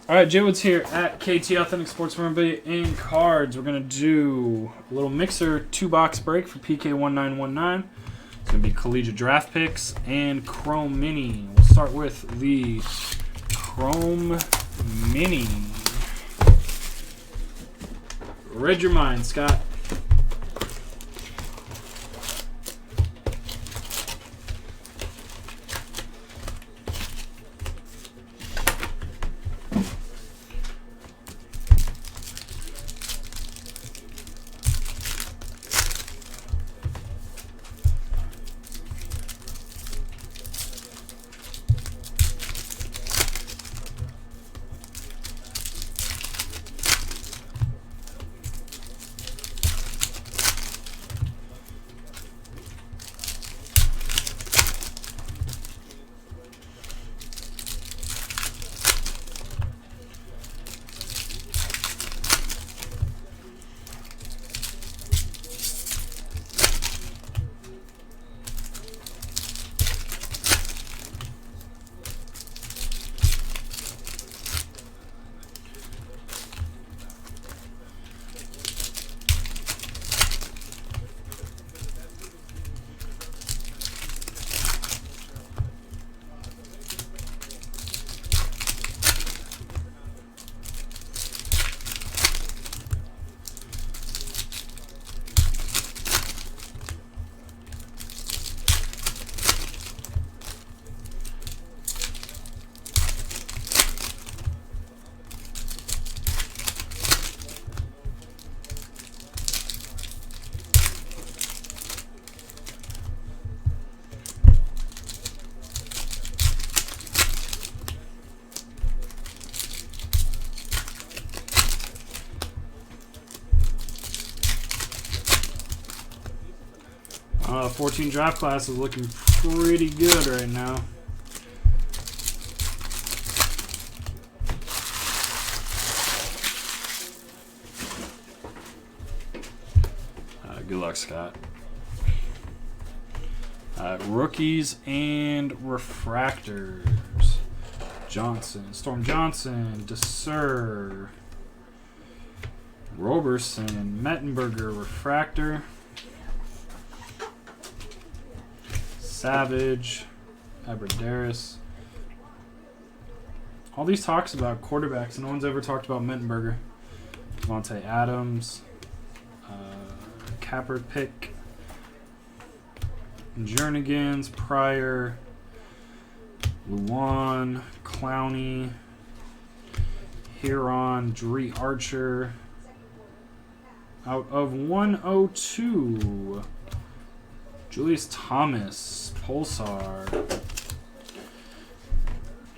All right, Jay Woods here at KTAuthentics Sports Memorabilia and Cards. We're going to do a little mixer 2-box break for pk1919. It's going to be collegiate draft picks and Chrome Mini. We'll start with the Chrome Mini. Read your mind, Scott. Uh, 14 draft class is looking pretty good right now. Good luck, Scott. Rookies and refractors. Storm Johnson, DeSer, Roberson, Mettenberger, refractor. Savage, Abradaris. All these talks about quarterbacks, and no one's ever talked about Mettenberger. Devontae Adams, Capper Pick, Jernigan's, Pryor, Luan, Clowney, Huron, Dree Archer. Out of 102. Julius Thomas, Pulsar.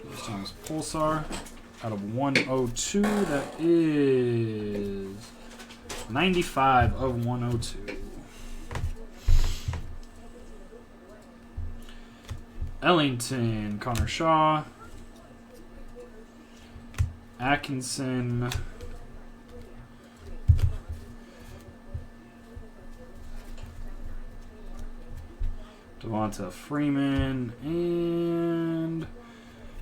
Julius Thomas, Pulsar. Out of 102, that is 95 of 102. Ellington, Connor Shaw. Atkinson. Devonta Freeman and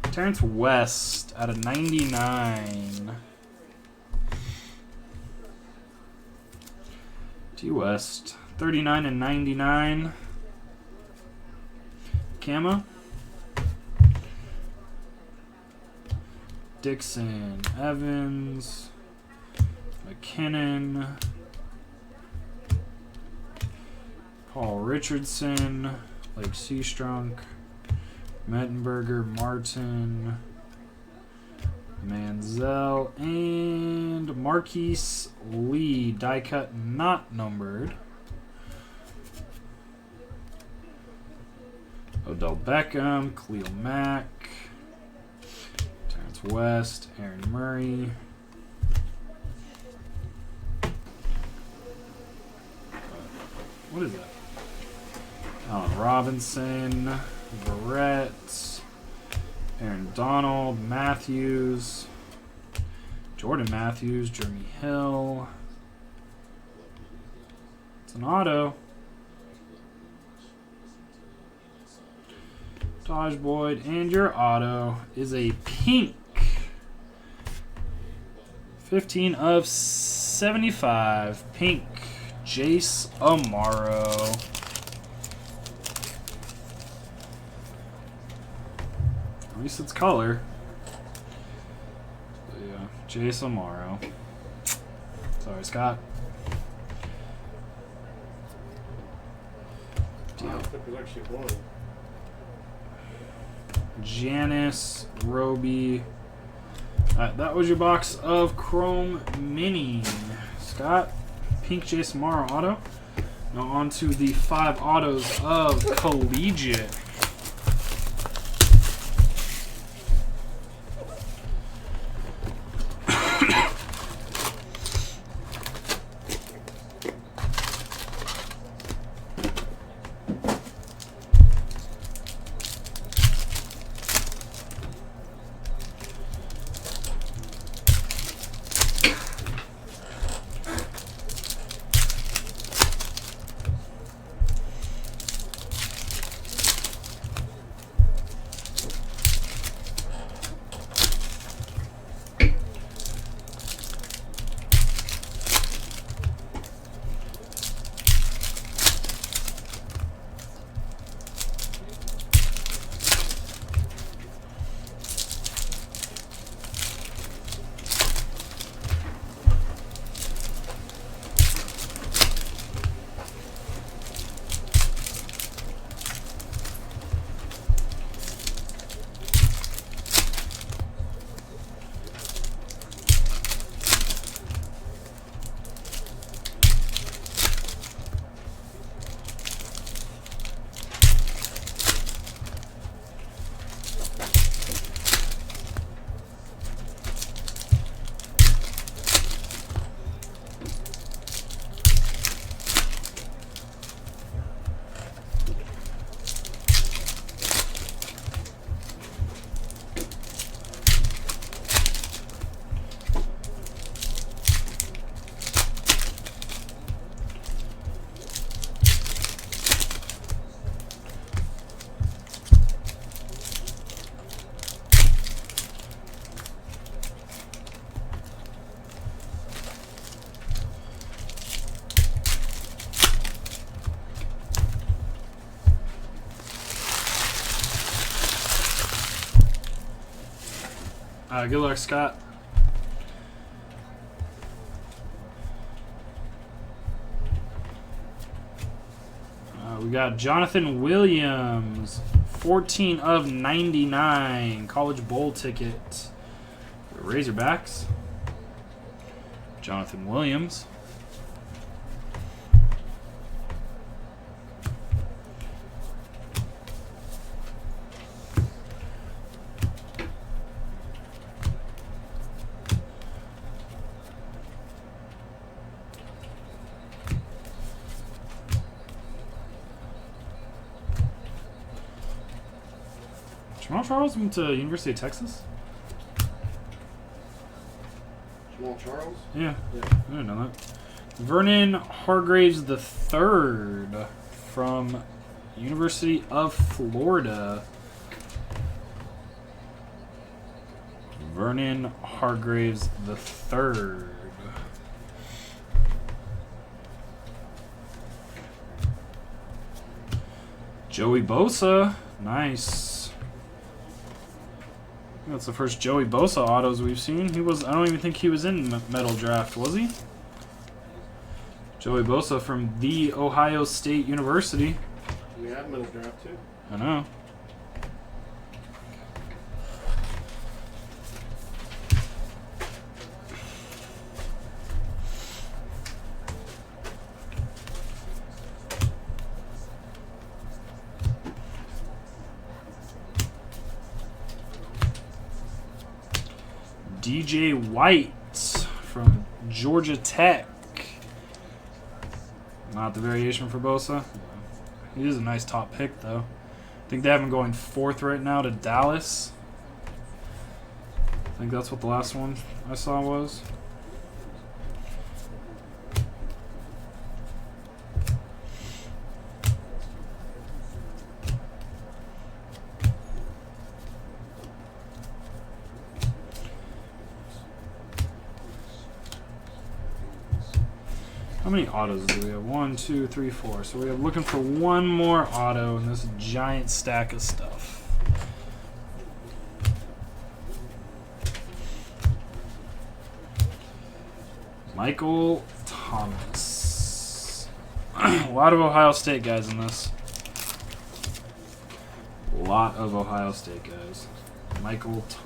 Terrence West out of 99. T West 39 and 99. Camo. Dixon, Evans, McKinnon, Paul Richardson, Blake Seastrunk, Mettenberger, Martin, Manziel, and Marquise Lee, die cut not numbered. Odell Beckham, Khalil Mack, Terrence West, Aaron Murray. What is that? Allen Robinson, Verrett, Aaron Donald, Matthews, Jordan Matthews, Jeremy Hill. It's an auto. Taj Boyd, and your auto is a pink 15 of 75. Pink, Jace Amaro. At least it's color. But yeah, Jace Amaro. Sorry, Scott. Janice, Roby. That was your box of Chrome Mini. Scott, pink Jace Amaro auto. Now on to the 5 autos of Collegiate. Good luck, Scott. We got Jonathan Williams, 14 of 99, College Bowl ticket. Razorbacks. Jonathan Williams. Jamal Charles went to University of Texas? Jamal Charles? Yeah. I didn't know that. Vernon Hargraves III from University of Florida. Vernon Hargraves III. Joey Bosa. Nice. That's the first Joey Bosa autos we've seen. I don't even think he was in Metal Draft, was he? Joey Bosa from The Ohio State University. We had Metal Draft too. I know. DJ White from Georgia Tech. Not the variation for Bosa. He is a nice top pick, though. I think they have him going 4th right now to Dallas. I think that's what the last one I saw was. How many autos do we have? 1, 2, 3, 4. So we are looking for one more auto in this giant stack of stuff. Michael Thomas. A lot of Ohio State guys in this. A lot of Ohio State guys. Michael Thomas.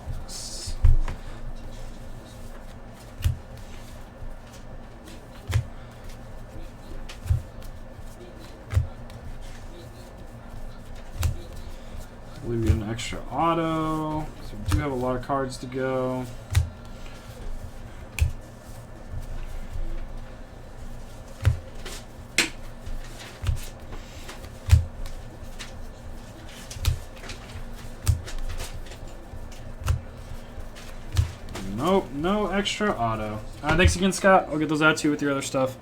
I believe we get an extra auto. So we do have a lot of cards to go. Nope, no extra auto. Thanks again, Scott. I'll get those out to you with your other stuff.